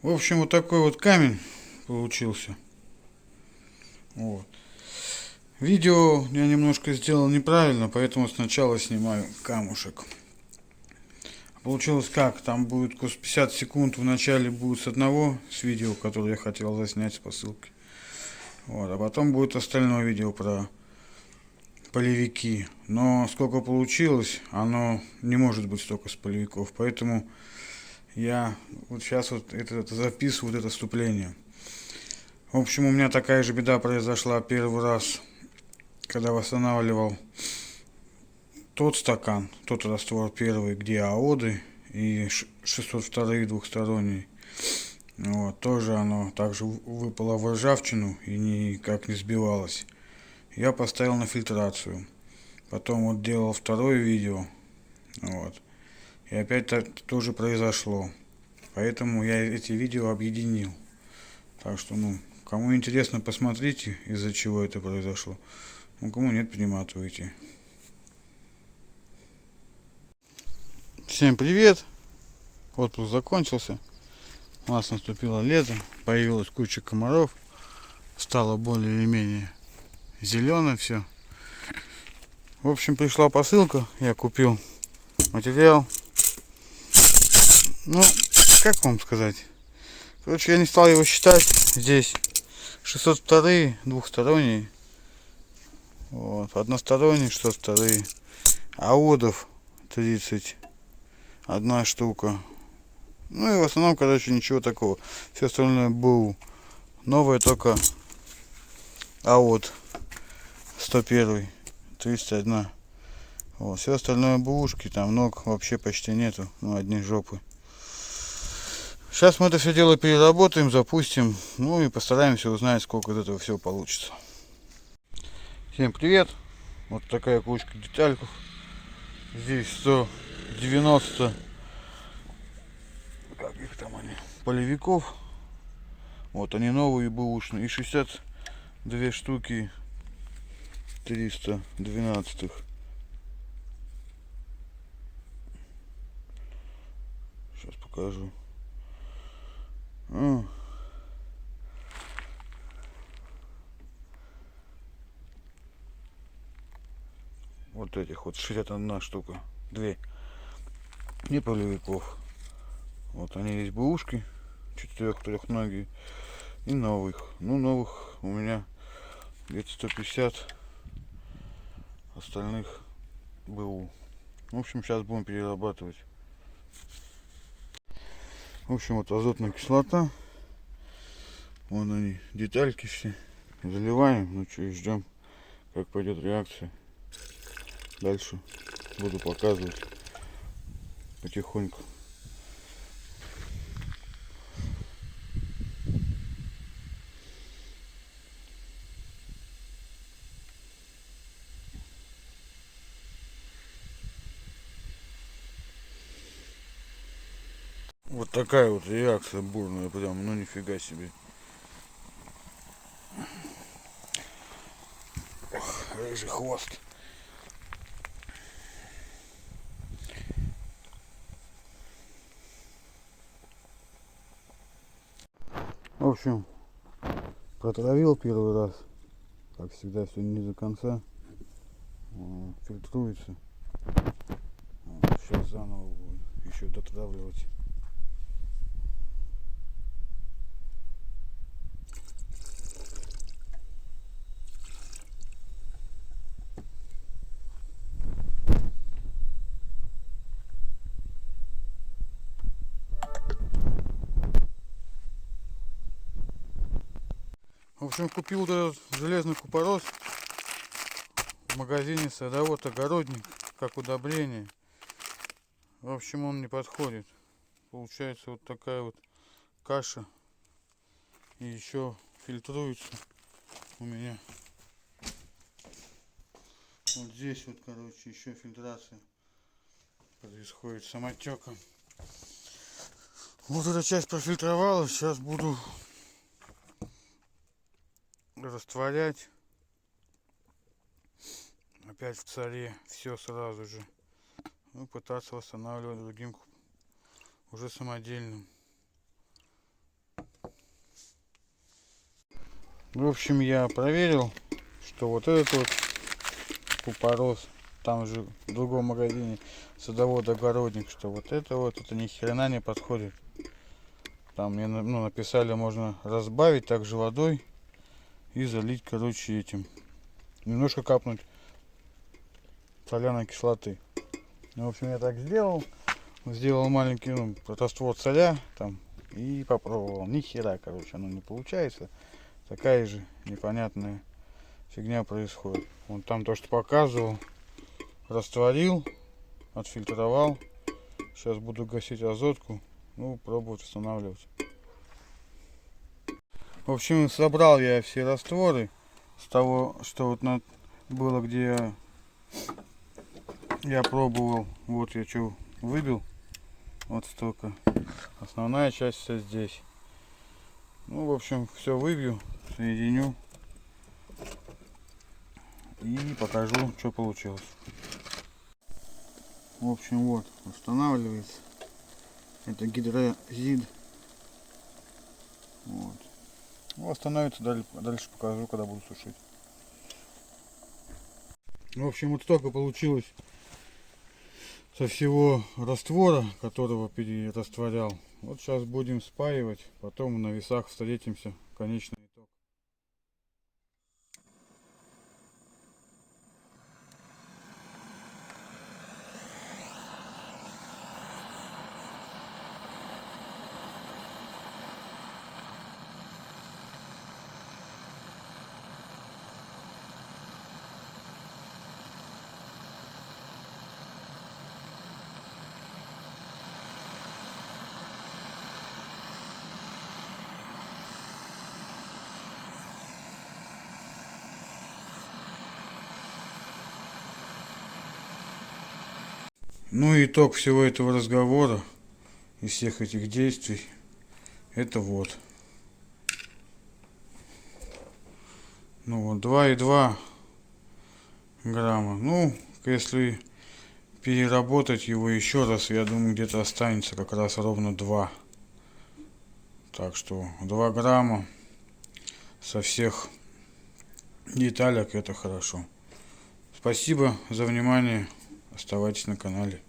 В общем, вот такой вот камень получился. Вот. Видео я немножко сделал неправильно, поэтому сначала снимаю камушек. Получилось как? Там будет 50 секунд в начале будет с одного с видео, которое я хотел заснять с посылки. Вот, а потом будет остальное видео про полевики. Но сколько получилось, оно не может быть столько с полевиков. Поэтому я вот сейчас вот это записываю, вот это вступление. В общем, у меня такая же беда произошла первый раз, когда восстанавливал тот стакан, тот раствор первый, где аоды и 602 двухсторонний. Вот, тоже оно также выпало в ржавчину и никак не сбивалось. Я поставил на фильтрацию. Потом вот делал второе видео. Вот. И опять так тоже произошло. Поэтому я эти видео объединил. Так что, кому интересно, посмотрите, из-за чего это произошло. Кому нет, перематывайте. Всем привет! Отпуск закончился. У нас наступило лето. Появилась куча комаров. Стало более или менее зеленое все. В общем, пришла посылка. Я купил материал. Как вам сказать? Короче, я не стал его считать. Здесь 602 двухсторонние. Вот, односторонние 602. Аодов 31 штука. И в основном, короче, ничего такого. Все остальное БУ. Новое только АОД 101. 301. Вот, все остальное бушки, там ног вообще почти нету. Одни жопы. Сейчас мы это все дело переработаем, запустим. И постараемся узнать, сколько из этого всего получится. Всем привет. Вот такая кучка детальков. Здесь 190, как их там они, полевиков. Вот они новые бэушные. И 62 штуки 312. Сейчас покажу. Вот этих вот 61 штука. 2 не полевиков. Вот они есть бэушки 4-трехногие и новых. Новых у меня где-то 150, остальных БУ. В общем, сейчас будем перерабатывать. В общем, вот азотная кислота. Вон они, детальки все. Заливаем, и ждем, как пойдет реакция. Дальше буду показывать потихоньку. Вот такая вот реакция бурная, прям, нифига себе. Рыжий хвост. В общем, протравил первый раз. Как всегда, все не до конца. Фильтруется. Сейчас заново буду еще дотравливать. В общем, купил этот железный купорос в магазине Садовод Огородник, как удобрение. В общем, он не подходит. Получается вот такая вот каша. И еще фильтруется у меня. Вот здесь вот, короче, еще фильтрация происходит самотеком. Вот эта часть профильтровалась. Сейчас буду растворять опять в царе все сразу же. Пытаться восстанавливать другим уже самодельным. В общем, я проверил, что вот этот вот купорос, там же в другом магазине садовод-огородник, что вот это ни хрена не подходит. Там мне написали, можно разбавить также водой и залить, короче, этим. Немножко капнуть соляной кислоты. Ну, в общем, я так сделал. Сделал маленький раствор соля там и попробовал. Ни хера, короче, оно не получается. Такая же непонятная фигня происходит. Вон там то, что показывал, растворил, отфильтровал. Сейчас буду гасить азотку, пробовать устанавливать. В общем, собрал я все растворы с того, что вот было, где я пробовал. Вот я что выбил. Вот столько. Основная часть вся здесь. В общем, все выбью, соединю и покажу, что получилось. В общем, вот, устанавливается. Это гидрозид. Вот. Остановится, дальше покажу, когда буду сушить. В общем, вот столько получилось со всего раствора, которого перерастворял. Вот сейчас будем спаивать, потом на весах встретимся. Конечный итог. Итог всего этого разговора и всех этих действий, это вот. 2,2 грамма. Если переработать его еще раз, я думаю, где-то останется как раз ровно 2. Так что 2 грамма со всех деталек, это хорошо. Спасибо за внимание. Оставайтесь на канале.